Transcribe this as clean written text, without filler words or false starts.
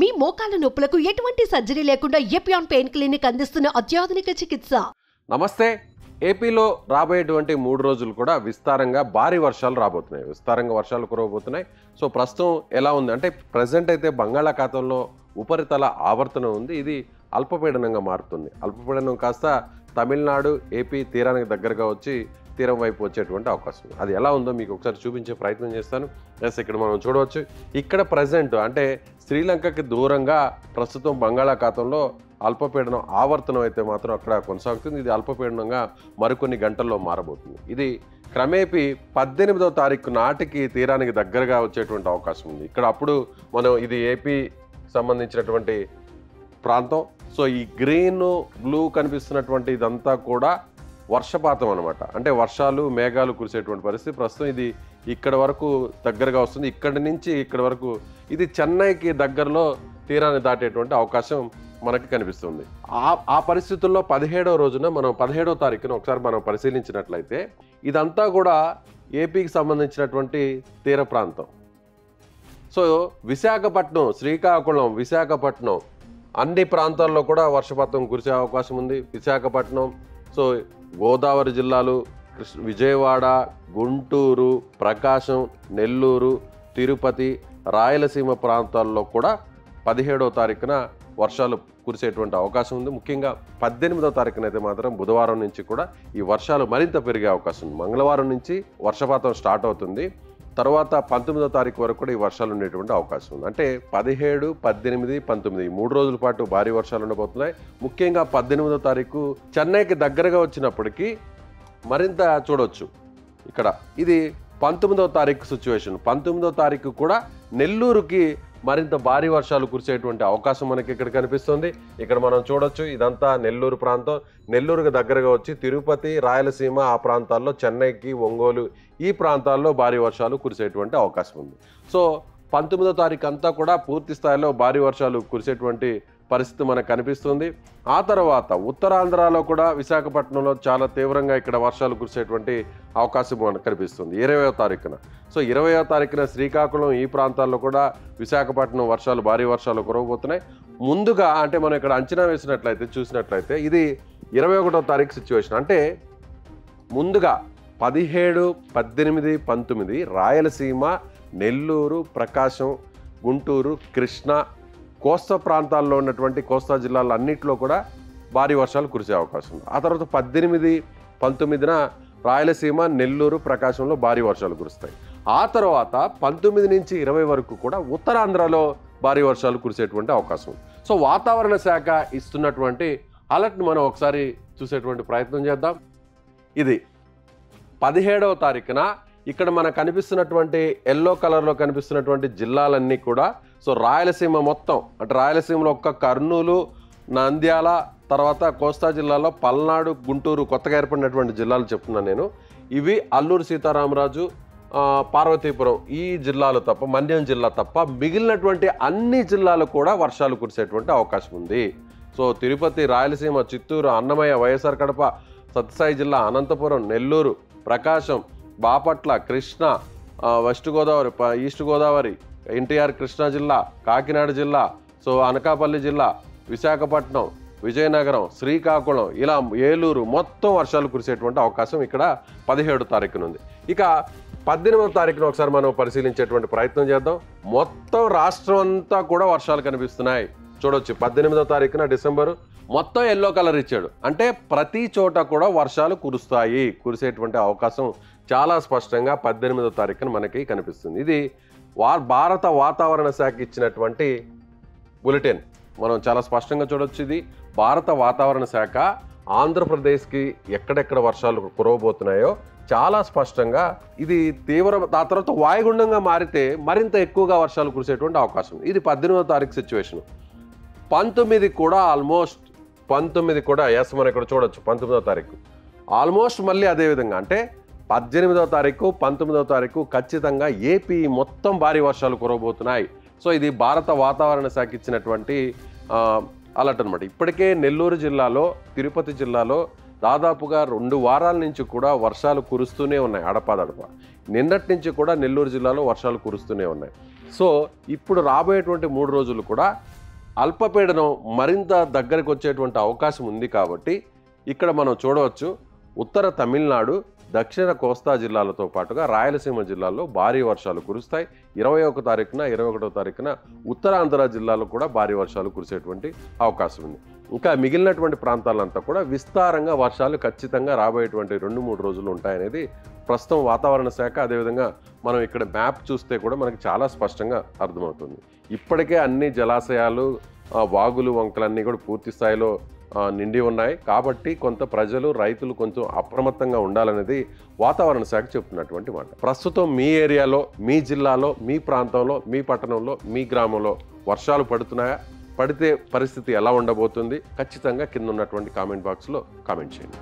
మీ మోకాల నొప్పులకు ఎటువంటి సర్జరీ లేకుండా ఎపియాన్ పెయిన్ క్లినిక్ అందిస్తున్న అత్యాధునిక చికిత్స. నమస్తే. ఏపీలో రాబోయేటువంటి 3 రోజులు కూడా విస్తారంగా భారీ వర్షాలు రాబోతున్నాయి. విస్తారంగా వర్షాలు కురవబోతున్నాయి. సో ప్రస్తుతం ఎలా ఉంది అంటే ప్రజెంట్ అయితే బంగాళాఖాతంలో ఉపరితల ఆవర్తనం ఉంది. ఇది అల్పపీడనంగా మారుతుంది. అల్పపీడనం కాస్త తమిళనాడు, ఏపీ తీరానికి దగ్గరగా వచ్చి తీరం వైపు వచ్చేటువంటి అవకాశం ఉంది. అది ఎలా ఉందో మీకు ఒకసారి చూపించే ప్రయత్నం చేస్తాను. ఎస్, ఇక్కడ మనం చూడవచ్చు. ఇక్కడ ప్రజెంట్ అంటే శ్రీలంకకి దూరంగా ప్రస్తుతం బంగాళాఖాతంలో అల్పపీడనం ఆవర్తనం అయితే మాత్రం అక్కడ కొనసాగుతుంది. ఇది అల్పపీడనంగా మరికొన్ని గంటల్లో మారబోతుంది. ఇది క్రమేపీ 18వ తారీఖు నాటికి తీరానికి దగ్గరగా వచ్చేటువంటి అవకాశం ఉంది. ఇక్కడ అప్పుడు మనం ఇది ఏపీ సంబంధించినటువంటి ప్రాంతం. సో ఈ గ్రీన్ బ్లూ కనిపిస్తున్నటువంటి ఇదంతా కూడా వర్షపాతం అనమాట. అంటే వర్షాలు మేఘాలు కురిసేటువంటి పరిస్థితి. ప్రస్తుతం ఇది ఇక్కడ వరకు దగ్గరగా వస్తుంది. ఇక్కడి నుంచి ఇక్కడ వరకు ఇది చెన్నైకి దగ్గరలో తీరాన్ని దాటేటువంటి అవకాశం మనకి కనిపిస్తుంది. ఆ పరిస్థితుల్లో 17వ రోజున మనం 17వ తారీఖున ఒకసారి మనం పరిశీలించినట్లయితే ఇదంతా కూడా ఏపీకి సంబంధించినటువంటి తీర ప్రాంతం. సో విశాఖపట్నం, శ్రీకాకుళం, విశాఖపట్నం అన్ని ప్రాంతాల్లో కూడా వర్షపాతం కురిసే అవకాశం ఉంది. విశాఖపట్నం, సో గోదావరి జిల్లాలు, విజయవాడ, గుంటూరు, ప్రకాశం, నెల్లూరు, తిరుపతి, రాయలసీమ ప్రాంతాల్లో కూడా 17వ తారీఖున వర్షాలు కురిసేటువంటి అవకాశం ఉంది. ముఖ్యంగా 18వ తారీఖున అయితే మాత్రం బుధవారం నుంచి కూడా ఈ వర్షాలు మరింత పెరిగే అవకాశం ఉంది. మంగళవారం నుంచి వర్షపాతం స్టార్ట్ అవుతుంది. తర్వాత 19వ తారీఖు వరకు కూడా ఈ వర్షాలు ఉండేటువంటి అవకాశం ఉంది. అంటే 17, 18, 19 3 రోజుల పాటు భారీ వర్షాలు ఉండబోతున్నాయి. ముఖ్యంగా 18వ తారీఖు చెన్నైకి దగ్గరగా వచ్చినప్పటికీ మరింత చూడవచ్చు. ఇక్కడ ఇది 19వ తారీఖు సిచ్యువేషన్. 19వ తారీఖు కూడా నెల్లూరుకి మరింత భారీ వర్షాలు కురిసేటువంటి అవకాశం మనకి ఇక్కడ కనిపిస్తుంది. ఇక్కడ మనం చూడొచ్చు. ఇదంతా నెల్లూరు ప్రాంతం. నెల్లూరుకి దగ్గరగా వచ్చి తిరుపతి, రాయలసీమ ఆ ప్రాంతాల్లో, చెన్నైకి, ఒంగోలు ఈ ప్రాంతాల్లో భారీ వర్షాలు కురిసేటువంటి అవకాశం ఉంది. సో 19వ తారీఖు అంతా కూడా పూర్తి స్థాయిలో భారీ వర్షాలు కురిసేటువంటి పరిస్థితి మనకు కనిపిస్తుంది. ఆ తర్వాత ఉత్తరాంధ్రలో కూడా విశాఖపట్నంలో చాలా తీవ్రంగా ఇక్కడ వర్షాలు కురిసేటువంటి అవకాశం మనకు కనిపిస్తుంది 20వ తారీఖున. సో 20వ తారీఖున శ్రీకాకుళం ఈ ప్రాంతాల్లో కూడా విశాఖపట్నం వర్షాలు, భారీ వర్షాలు కురవబోతున్నాయి. ముందుగా అంటే మనం ఇక్కడ అంచనా వేసినట్లయితే చూసినట్లయితే ఇది 21వ తారీఖు సిచ్యువేషన్. అంటే ముందుగా 17, 18, 19 రాయలసీమ, నెల్లూరు, ప్రకాశం, గుంటూరు, కృష్ణా, కోస్తా ప్రాంతాల్లో ఉన్నటువంటి కోస్తా జిల్లాలన్నింటిలో కూడా భారీ వర్షాలు కురిసే అవకాశం ఉంది. ఆ తర్వాత 18, 19న రాయలసీమ, నెల్లూరు, ప్రకాశంలో భారీ వర్షాలు కురుస్తాయి. ఆ తర్వాత 19 నుంచి 20 వరకు కూడా ఉత్తరాంధ్రలో భారీ వర్షాలు కురిసేటువంటి అవకాశం ఉంది. సో వాతావరణ శాఖ ఇస్తున్నటువంటి అలర్ట్ని మనం ఒకసారి చూసేటువంటి ప్రయత్నం చేద్దాం. ఇది 17వ తారీఖున ఇక్కడ మనకు కనిపిస్తున్నటువంటి ఎల్లో కలర్లో కనిపిస్తున్నటువంటి జిల్లాలన్నీ కూడా సో రాయలసీమ మొత్తం అంటే రాయలసీమలో ఒక్క కర్నూలు, నంద్యాల, తర్వాత కోస్తా జిల్లాలో పల్నాడు, గుంటూరు కొత్తగా ఏర్పడినటువంటి జిల్లాలు చెప్తున్నాను నేను. ఇవి అల్లూరు సీతారామరాజు, పార్వతీపురం ఈ జిల్లాలు తప్ప, మన్యం జిల్లా తప్ప మిగిలినటువంటి అన్ని జిల్లాలు కూడా వర్షాలు కురిసేటువంటి అవకాశం ఉంది. సో తిరుపతి, రాయలసీమ, చిత్తూరు, అన్నమయ్య, వైఎస్ఆర్ కడప, సత్యసాయి జిల్లా, అనంతపురం, నెల్లూరు, ప్రకాశం, బాపట్ల, కృష్ణా, వెస్ట్ గోదావరి, ఈస్ట్ గోదావరి, ఎన్టీఆర్ కృష్ణా జిల్లా, కాకినాడ జిల్లా, సో అనకాపల్లి జిల్లా, విశాఖపట్నం, విజయనగరం, శ్రీకాకుళం, ఇలా ఏలూరు మొత్తం వర్షాలు కురిసేటువంటి అవకాశం ఇక్కడ 17వ తారీఖున ఉంది. ఇక 18వ తారీఖున ఒకసారి మనం పరిశీలించేటువంటి ప్రయత్నం చేద్దాం. మొత్తం రాష్ట్రం అంతా కూడా వర్షాలు కనిపిస్తున్నాయి. చూడొచ్చు 18వ తారీఖున డిసెంబరు మొత్తం ఎల్లో కలర్ ఇచ్చాడు. అంటే ప్రతి చోట కూడా వర్షాలు కురిసేటువంటి అవకాశం చాలా స్పష్టంగా 18వ తారీఖున మనకి కనిపిస్తుంది. ఇది భారత వాతావరణ శాఖ ఇచ్చినటువంటి బులెటిన్. మనం చాలా స్పష్టంగా చూడొచ్చు. ఇది భారత వాతావరణ శాఖ ఆంధ్రప్రదేశ్కి ఎక్కడెక్కడ వర్షాలు కురవబోతున్నాయో చాలా స్పష్టంగా ఇది ఆ తర్వాత వాయుగుండంగా మారితే మరింత ఎక్కువగా వర్షాలు కురిసేటువంటి అవకాశం. ఇది 18వ తారీఖు సిచ్యువేషన్. 19 కూడా ఆల్మోస్ట్ 19 కూడా ఎస్ మనం ఇక్కడ చూడొచ్చు 19వ తారీఖు ఆల్మోస్ట్ మళ్ళీ అదేవిధంగా అంటే 18వ తారీఖు 19వ తారీఖు ఖచ్చితంగా ఏపీ మొత్తం భారీ వర్షాలు కురవబోతున్నాయి. సో ఇది భారత వాతావరణ శాఖ ఇచ్చినటువంటి అలర్ట్ అనమాట. ఇప్పటికే నెల్లూరు జిల్లాలో, తిరుపతి జిల్లాలో దాదాపుగా 2 వారాల నుంచి కూడా వర్షాలు కురుస్తూనే ఉన్నాయి అడపాదడప. నిన్నటి నుంచి కూడా నెల్లూరు జిల్లాలో వర్షాలు కురుస్తూనే ఉన్నాయి. సో ఇప్పుడు రాబోయేటువంటి 3 రోజులు కూడా అల్పపీడనం మరింత దగ్గరికి వచ్చేటువంటి అవకాశం ఉంది కాబట్టి ఇక్కడ మనం చూడవచ్చు ఉత్తర తమిళనాడు, దక్షిణ కోస్తా జిల్లాలతో పాటుగా రాయలసీమ జిల్లాల్లో భారీ వర్షాలు కురుస్తాయి. 21వ తారీఖున 21వ తారీఖున ఉత్తరాంధ్ర జిల్లాలో కూడా భారీ వర్షాలు కురిసేటువంటి అవకాశం ఉంది. ఇంకా మిగిలినటువంటి ప్రాంతాలంతా కూడా విస్తారంగా వర్షాలు ఖచ్చితంగా రాబోయేటువంటి 2-3 రోజులు ఉంటాయనేది ప్రస్తుతం వాతావరణ శాఖ, అదేవిధంగా మనం ఇక్కడ మ్యాప్ చూస్తే కూడా మనకి చాలా స్పష్టంగా అర్థమవుతుంది. ఇప్పటికే అన్ని జలాశయాలు, వాగులు, వంకలన్నీ కూడా పూర్తి స్థాయిలో నిండి ఉన్నాయి. కాబట్టి కొంత ప్రజలు, రైతులు కొంచెం అప్రమత్తంగా ఉండాలనేది వాతావరణ శాఖ చెప్తున్నటువంటి మాట. ప్రస్తుతం మీ ఏరియాలో, మీ జిల్లాలో, మీ ప్రాంతంలో, మీ పట్టణంలో, మీ గ్రామంలో వర్షాలు పడుతున్నాయా? పడితే పరిస్థితి ఎలా ఉండబోతుంది? ఖచ్చితంగా కింద ఉన్నటువంటి కామెంట్ బాక్స్లో కామెంట్ చేయండి.